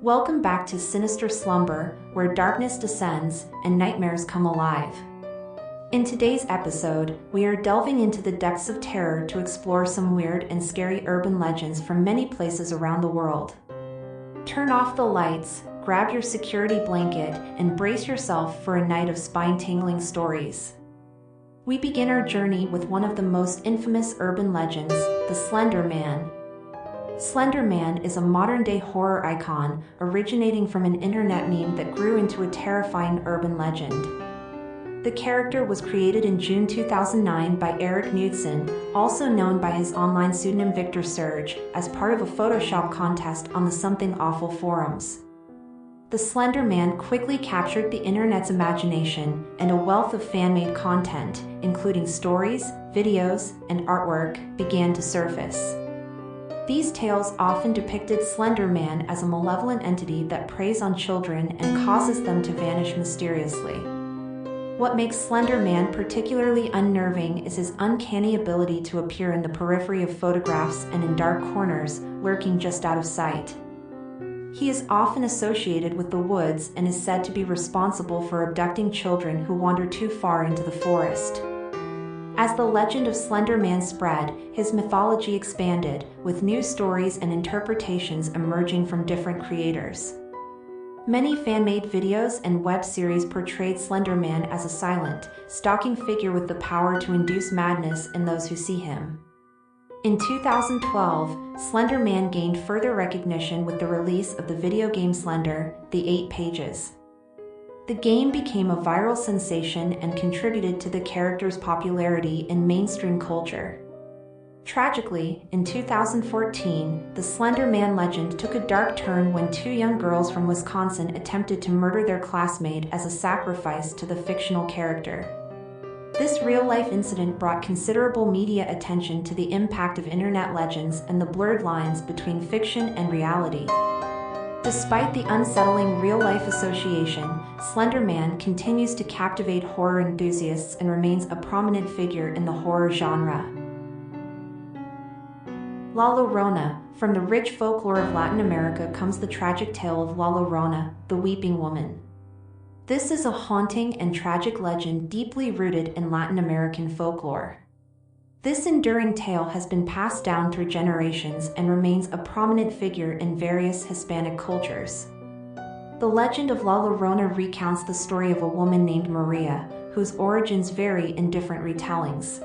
Welcome back to Sinister Slumber, where darkness descends and nightmares come alive. In today's episode, we are delving into the depths of terror to explore some weird and scary urban legends from many places around the world. Turn off the lights, grab your security blanket, and brace yourself for a night of spine-tingling stories. We begin our journey with one of the most infamous urban legends, the Slender Man. Slender Man is a modern-day horror icon originating from an internet meme that grew into a terrifying urban legend. The character was created in June 2009 by Eric Knudsen, also known by his online pseudonym Victor Surge, as part of a Photoshop contest on the Something Awful forums. The Slender Man quickly captured the internet's imagination, and a wealth of fan-made content, including stories, videos, and artwork, began to surface. These tales often depicted Slender Man as a malevolent entity that preys on children and causes them to vanish mysteriously. What makes Slender Man particularly unnerving is his uncanny ability to appear in the periphery of photographs and in dark corners, lurking just out of sight. He is often associated with the woods and is said to be responsible for abducting children who wander too far into the forest. As the legend of Slender Man spread, his mythology expanded, with new stories and interpretations emerging from different creators. Many fan-made videos and web series portrayed Slender Man as a silent, stalking figure with the power to induce madness in those who see him. In 2012, Slender Man gained further recognition with the release of the video game Slender: The 8 Pages. The game became a viral sensation and contributed to the character's popularity in mainstream culture. Tragically, in 2014, the Slender Man legend took a dark turn when 2 young girls from Wisconsin attempted to murder their classmate as a sacrifice to the fictional character. This real-life incident brought considerable media attention to the impact of internet legends and the blurred lines between fiction and reality. Despite the unsettling real-life association, Slender Man continues to captivate horror enthusiasts and remains a prominent figure in the horror genre. La Llorona. From the rich folklore of Latin America comes the tragic tale of La Llorona, the Weeping Woman. This is a haunting and tragic legend deeply rooted in Latin American folklore. This enduring tale has been passed down through generations and remains a prominent figure in various Hispanic cultures. The legend of La Llorona recounts the story of a woman named Maria, whose origins vary in different retellings.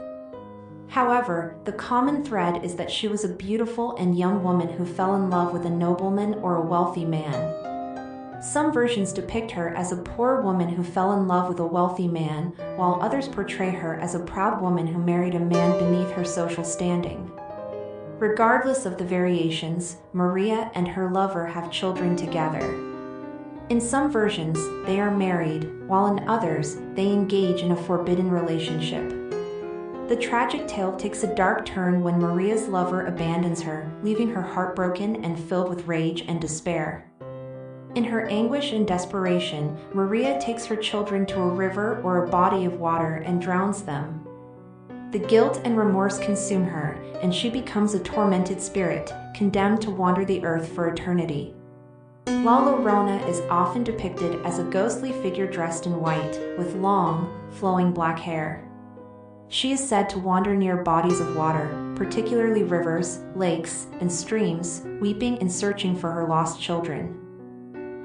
However, the common thread is that she was a beautiful and young woman who fell in love with a nobleman or a wealthy man. Some versions depict her as a poor woman who fell in love with a wealthy man, while others portray her as a proud woman who married a man beneath her social standing. Regardless of the variations, Maria and her lover have children together. In some versions, they are married, while in others, they engage in a forbidden relationship. The tragic tale takes a dark turn when Maria's lover abandons her, leaving her heartbroken and filled with rage and despair. In her anguish and desperation, Maria takes her children to a river or a body of water and drowns them. The guilt and remorse consume her, and she becomes a tormented spirit, condemned to wander the earth for eternity. La Llorona is often depicted as a ghostly figure dressed in white, with long, flowing black hair. She is said to wander near bodies of water, particularly rivers, lakes, and streams, weeping and searching for her lost children.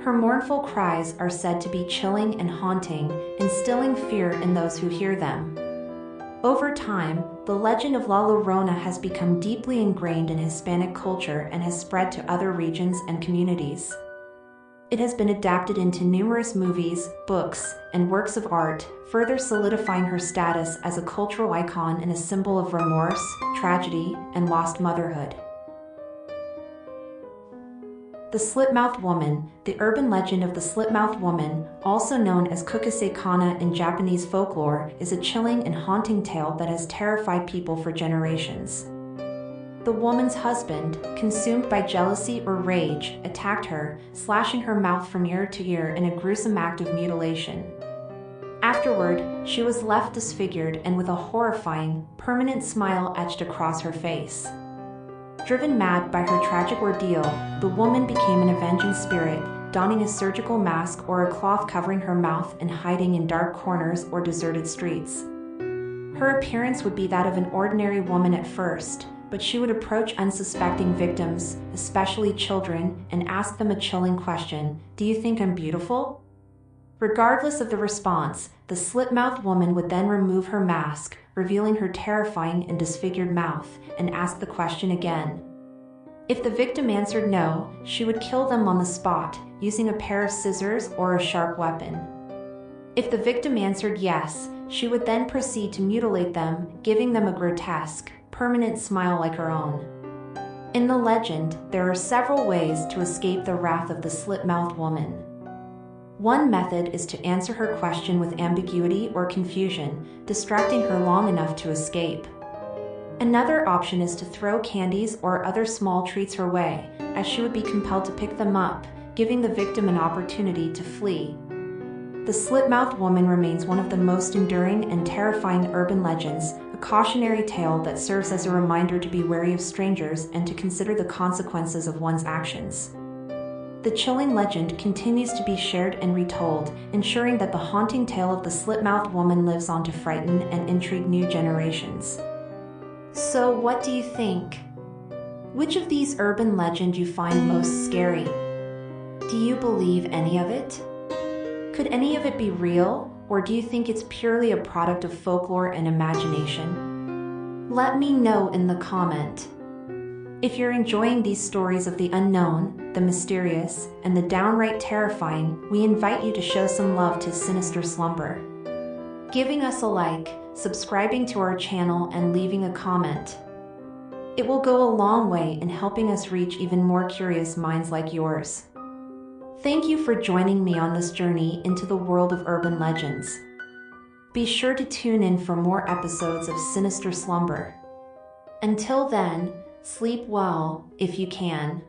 Her mournful cries are said to be chilling and haunting, instilling fear in those who hear them. Over time, the legend of La Llorona has become deeply ingrained in Hispanic culture and has spread to other regions and communities. It has been adapted into numerous movies, books, and works of art, further solidifying her status as a cultural icon and a symbol of remorse, tragedy, and lost motherhood. The Slit-Mouthed Woman. The urban legend of the Slit-Mouthed Woman, also known as Kukase Kana in Japanese folklore, is a chilling and haunting tale that has terrified people for generations. The woman's husband, consumed by jealousy or rage, attacked her, slashing her mouth from ear to ear in a gruesome act of mutilation. Afterward, she was left disfigured and with a horrifying, permanent smile etched across her face. Driven mad by her tragic ordeal, the woman became an avenging spirit, donning a surgical mask or a cloth covering her mouth and hiding in dark corners or deserted streets. Her appearance would be that of an ordinary woman at first, but she would approach unsuspecting victims, especially children, and ask them a chilling question: "Do you think I'm beautiful?" Regardless of the response, the slit-mouthed woman would then remove her mask, revealing her terrifying and disfigured mouth, and ask the question again. If the victim answered no, she would kill them on the spot, using a pair of scissors or a sharp weapon. If the victim answered yes, she would then proceed to mutilate them, giving them a grotesque, permanent smile like her own. In the legend, there are several ways to escape the wrath of the slit-mouthed woman. One method is to answer her question with ambiguity or confusion, distracting her long enough to escape. Another option is to throw candies or other small treats her way, as she would be compelled to pick them up, giving the victim an opportunity to flee. The slit-mouthed woman remains one of the most enduring and terrifying urban legends, a cautionary tale that serves as a reminder to be wary of strangers and to consider the consequences of one's actions. The chilling legend continues to be shared and retold, ensuring that the haunting tale of the slit-mouthed woman lives on to frighten and intrigue new generations. So, what do you think? Which of these urban legends you find most scary? Do you believe any of it? Could any of it be real, or do you think it's purely a product of folklore and imagination? Let me know in the comment. If you're enjoying these stories of the unknown, the mysterious, and the downright terrifying, we invite you to show some love to Sinister Slumber. Giving us a like, subscribing to our channel, and leaving a comment. It will go a long way in helping us reach even more curious minds like yours. Thank you for joining me on this journey into the world of urban legends. Be sure to tune in for more episodes of Sinister Slumber. Until then, sleep well if you can.